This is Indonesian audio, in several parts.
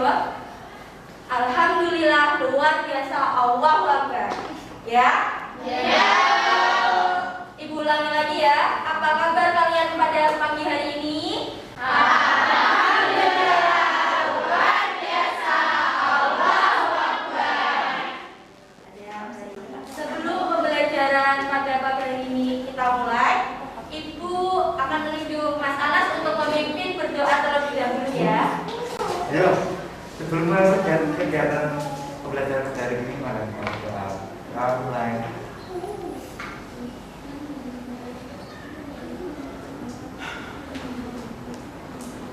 jawab, alhamdulillah, luar biasa, Allahu Akbar. Ya? Ya. Ibu ulangi lagi ya. Apa kabar kalian pada pagi hari ini? Alhamdulillah, luar biasa, Allahu Akbar. Sebelum pembelajaran pada pagi hari ini kita mulai, Ibu akan menunjuk Mas Anas untuk memimpin berdoa terlebih dahulu ya. Ayo, sebelum masuk kegiatan pembelajaran hari ini, mari kita berdoa. Kita mulai.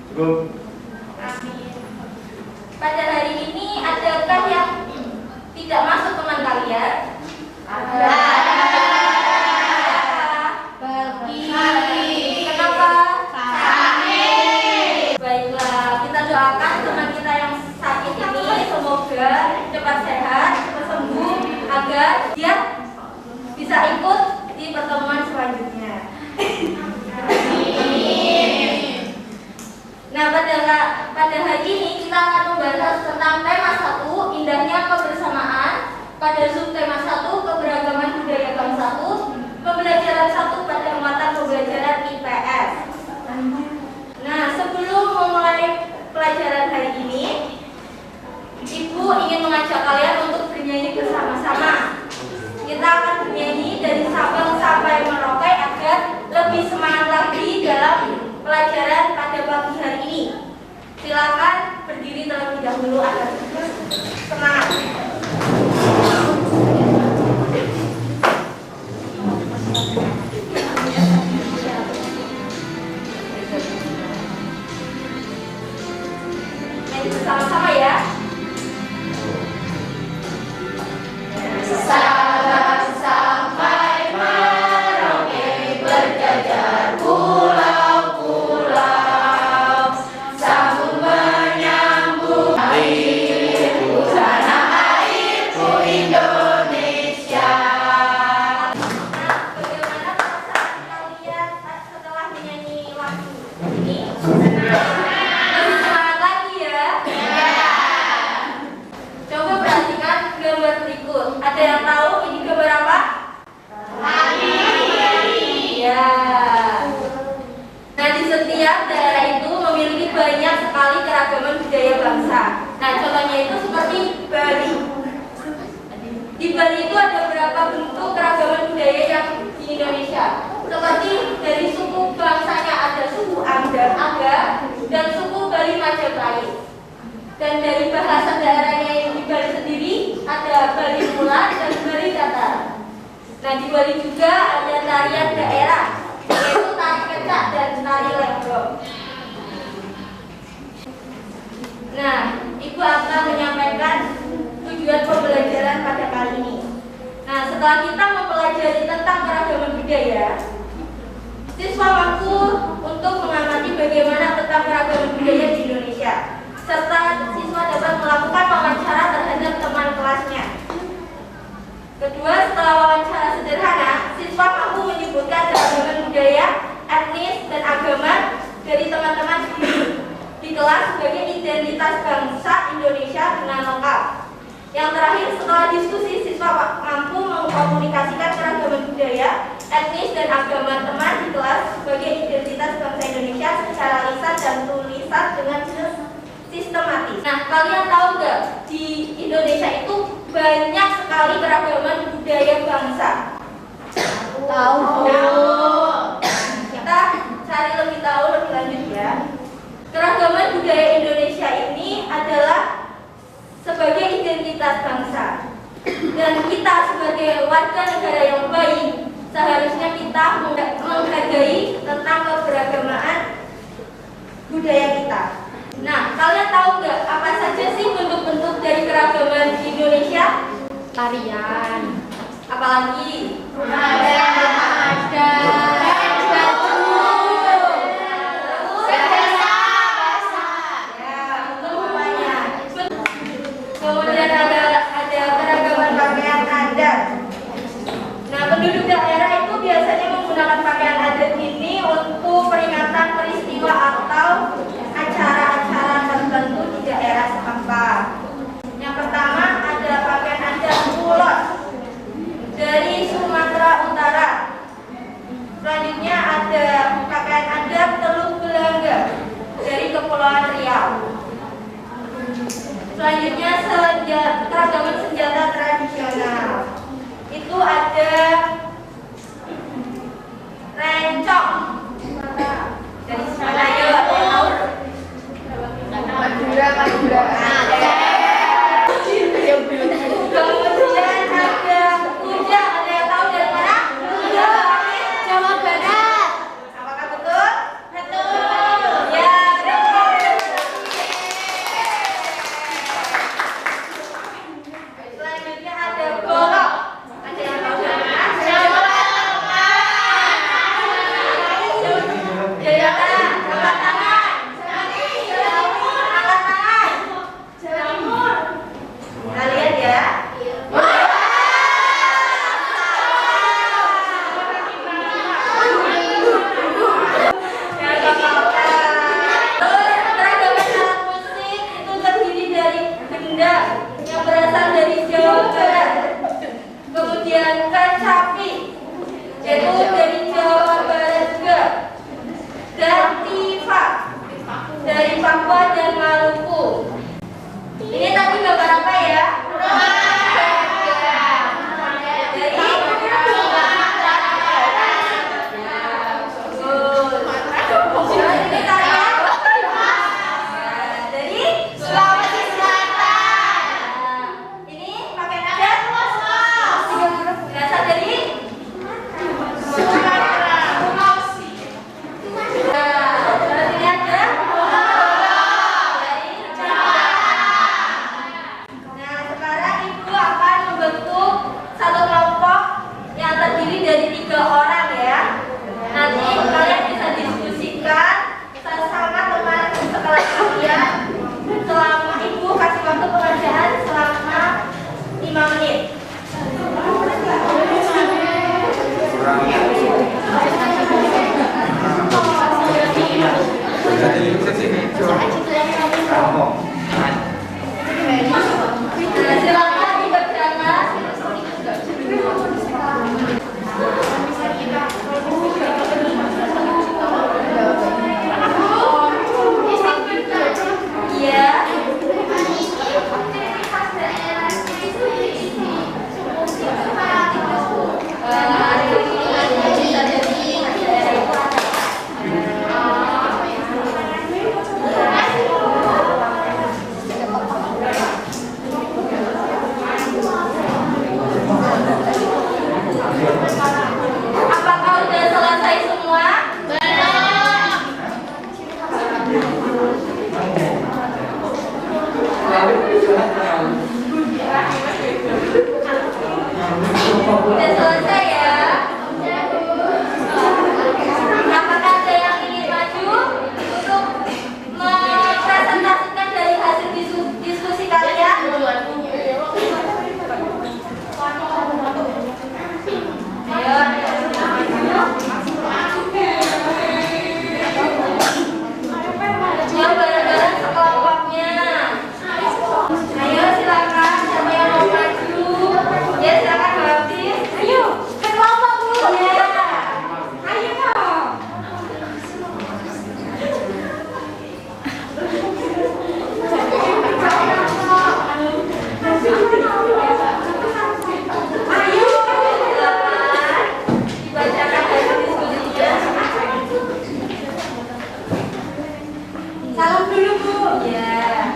Cukup. Amin. Pada hari ini adakah yang tidak masuk teman kalian? Ada. Kenapa? Sakit. Baiklah, kita doakan teman kita yang sakit ini semoga cepat sehat, cepat sembuh agar dia bisa ikut di pertemuan selanjutnya. Nah, pada hari ini kita akan membahas tentang tema 1, indahnya kebersamaan. Pada subtema 1, keberagaman budaya bangsa 1, pembelajaran 1 pada muatan pembelajaran IPS. Nah, sebelum memulai pelajaran hari ini, Ibu ingin mengajak kalian untuk bernyanyi bersama-sama. Kita akan bernyanyi dari Sabang sampai Merauke agar lebih semangat lagi dalam pelajaran pada pagi hari ini. Silakan berdiri terlebih dahulu agar semangat. Nyanyi bersama-sama ya. Sabang sampai Merauke berjajar pulau-pulau, sambung menyambung airku, tanah airku Indonesia. Nah, bagaimana perasaan kalian setelah menyanyi lagu ini? Lebih semangat lagi ya? Coba perhatikan gambar berikut. Ada yang tahu ini gambar apa? Ya. Nah, di setiap daerah itu memiliki banyak sekali keragaman budaya bangsa. Nah, contohnya itu seperti Bali. Di Bali itu ada beberapa bentuk keragaman budaya yang di Indonesia. Seperti dari suku bangsanya ada suku Aga dan suku Bali Majapahit. Dan dari bahasa daerahnya yang di Bali sendiri ada Bali Mula dan Bali Datar. Nah, di Bali juga ada tarian daerah, yaitu tari kecak dan tari lenggong. Nah, Ibu akan menyampaikan tujuan pembelajaran pada kali ini. Nah, setelah kita mempelajari tentang keragaman budaya, siswa mampu untuk mengamati bagaimana tentang keragaman budaya di Indonesia, serta siswa dapat melakukan wawancara terhadap teman kelasnya. Kedua, setelah wawancara sederhana, siswa mampu menyebutkan keragaman budaya, etnis, dan agama dari teman-teman di kelas sebagai identitas bangsa Indonesia dengan lengkap. Yang terakhir, setelah diskusi, siswa mampu mengkomunikasikan keragaman budaya, etnis, dan agama teman di kelas sebagai identitas bangsa Indonesia secara lisan dan tulisan dengan sistematis. Nah, kalian tahu nggak di Indonesia itu banyak sekali keragaman budaya bangsa? Tahu. Kita cari lebih tahu lebih lanjut ya. Keragaman budaya Indonesia ini adalah sebagai identitas bangsa. Dan kita sebagai warga negara yang baik seharusnya kita menghargai tentang keberagaman budaya kita. Nah, kalian tahu nggak apa saja sih bentuk-bentuk dari keragaman di Indonesia? Tarian. Apalagi? Ada. Kemudian ada keragaman pakaian adat. Nah, penduduk daerah itu biasanya menggunakan pakaian adat ini untuk peringatan peristiwa atau acara-acara tertentu di daerah setempat. ada rencong. Dari mana ya? Ada yang tahu? Madura. Kemudian ada ujang. Ada yang tahu dari mana? Jawa Barat. Apakah betul? Betul. Ya, betul. Selanjutnya ada golok. Ada yang tahu dari mana? Jawa Tengah. Jaya Tengah. Angkat tangan. Angkat tangan. Kita lihat ya. Keragaman alat musik itu terdiri dari benda yang berasal dari Jawa Barat. Kemudian kecapi, yaitu dari Jawa Barat juga. Dan tifa dari Papua dan Maluku. Ini tadi gambar apa ya? Dari ini tarian dari Sulawesi Selatan. Ini pakai nada berasal dari terus ini ada dari Nah, sekarang ibu akan membentuk satu kelompok yang terdiri dari 3 orang ya. Nanti kalian bisa diskusikan sama teman sekelas kalian selama ibu kasih waktu pengerjaan selama 5 menit. Nah, silakan dikerjakan. Iya. Apakah udah selesai semua? Udah selesai ya? Apakah ada yang ingin maju untuk mempresentasikan dari hasil diskusi kalian? Ayo, yang bareng-bareng sekelompoknya. Ayo silakan, siapa yang mau maju? Ya silakan Mbak Hafiz. Ayo, ke kelompok dulu ya. Ayo dong. Ayo, silakan dibacakan hasil diskusinya. Salam dulu, Bu. Ya.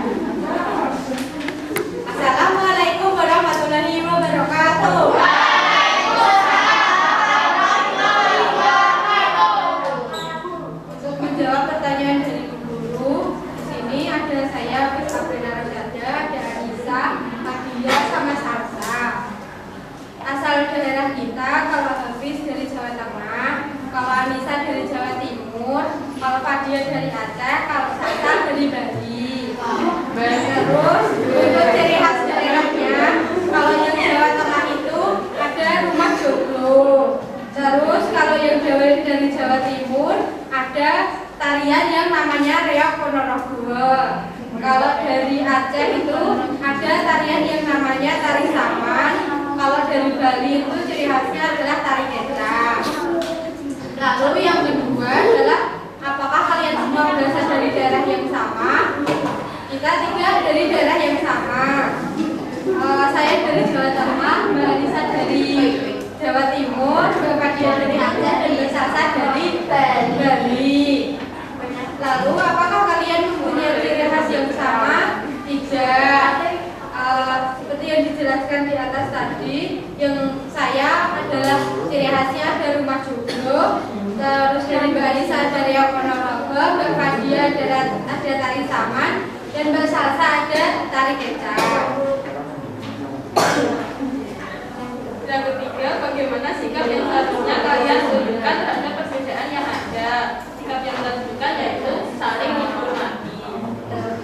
Assalamualaikum warahmatullahi wabarakatuh. Untuk menjawab pertanyaan dari Bu Guru, di sini ada saya, Hafiz Sabrina Rasyada, ada Anissa, Adia, sama Salsa. Asal daerah kita, kalau Hafiz dari Jawa Tengah, kalau Anissa dari Jawa Timur, kalau Fadia dari Aceh, kalau Salsa dari Bali. Terus untuk ciri khas daerahnya, kalau yang Jawa Tengah itu ada rumah joglo. Terus kalau yang dari Jawa Timur ada tarian yang namanya reok Ponorogo. Kalau dari Aceh itu ada tarian yang namanya tari saman. Kalau dari Bali itu ciri khasnya adalah tari kecak. Lalu yang kedua adalah apakah kalian semua berasal dari daerah yang sama? Kita tinggal dari daerah yang sama. Saya dari Jawa Tengah, Mbak Anissa dari Jawa hadiah dari Aceh dan bersalsa dari Bali. Lalu apakah kalian mempunyai ciri khas yang sama? Tidak. Seperti yang dijelaskan di atas tadi, yang saya adalah ciri khasnya ada rumah joglo, terus dari Mbak Alisa ada reok ponorogo, Mbak Fadia ada tari saman, dan Mbak Salsa ada tari kecap. Yang ketiga, bagaimana sikap yang seharusnya kalian tunjukkan terhadap perbedaan yang ada? Sikap yang kita tunjukkan yaitu saling menghormati.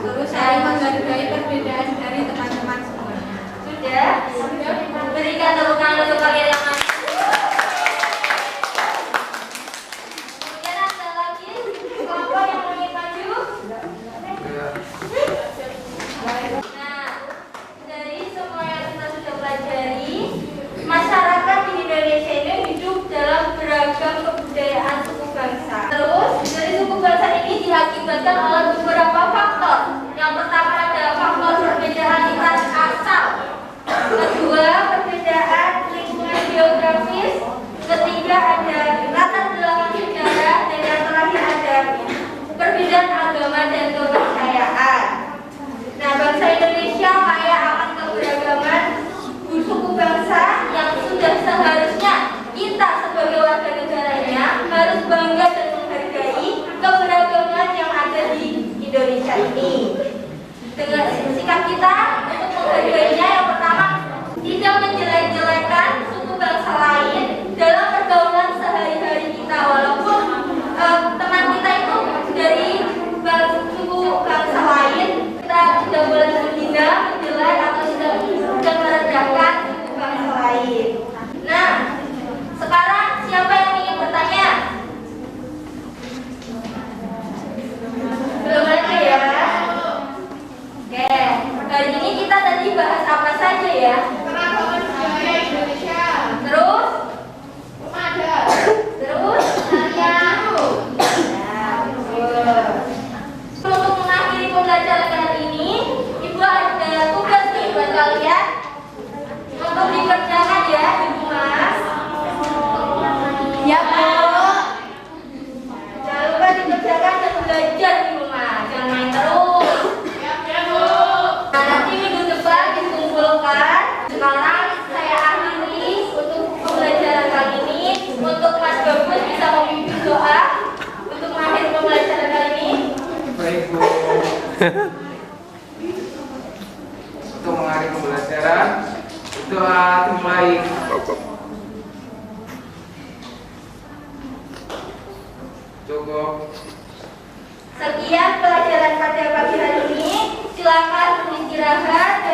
Terus saling menghargai perbedaan dari teman-teman semuanya. Sudah? Berikan tepuk tangan untuk kalian yang maju. Kemudian ada lagi kelompok yang ingin maju. Nah, dari semua yang kita sudah pelajari, masyarakat di Indonesia ini hidup dalam beragam kebudayaan suku bangsa. Terus, dari suku bangsa ini diakibatkan oleh beberapa faktor. Yang pertama adalah faktor perbedaan lintas asal. Kedua, perbedaan lingkungan geografis. Ketiga, ada latar belakang sejarah. Dan yang terakhir ada perbedaan agama dan kepercayaan. Nah, bangsa Indonesia kaya akan keberagaman suku bangsa yang sudah seharusnya kita sebagai warga negaranya harus bangga dan menghargai keberagaman yang ada di Indonesia ini. Dengan sikap kita untuk menghargainya, yang pertama, tidak menjelek-jelekan suku bangsa lain dalam pergaulan sehari-hari kita, walaupun teman kita itu dari suku bangsa lain, kita tidak boleh menghina, menjelek atau tidak merendahkan suku bangsa lain. Nah, sekarang siapa yang ingin bertanya? Belum ada ya? Oke, hari ini kita tadi bahas apa saja ya? Keragaman budaya Indonesia. Terus? Ada. Terus? Tarian. Ya, betul. Untuk mengakhiri pembelajaran kali ini, Ibu ada tugas nih buat kalian untuk dikerjakan ya, Ibu Mas. Ya, Bu. Jangan lupa dikerjakan dan belajar, Ibu Mas. Jangan main terus. Ya, Bu. Nah, nanti minggu depan dikumpulkan. Sekarang saya akhiri untuk pembelajaran kali ini. Untuk Mas Bagus bisa memimpin doa untuk mengakhiri pembelajaran kali ini. Baik, Bu. Untuk mengakhiri pembelajaran, doa dimulai. Cukup. Sekian pelajaran pada pagi hari ini. Silakan beristirahat.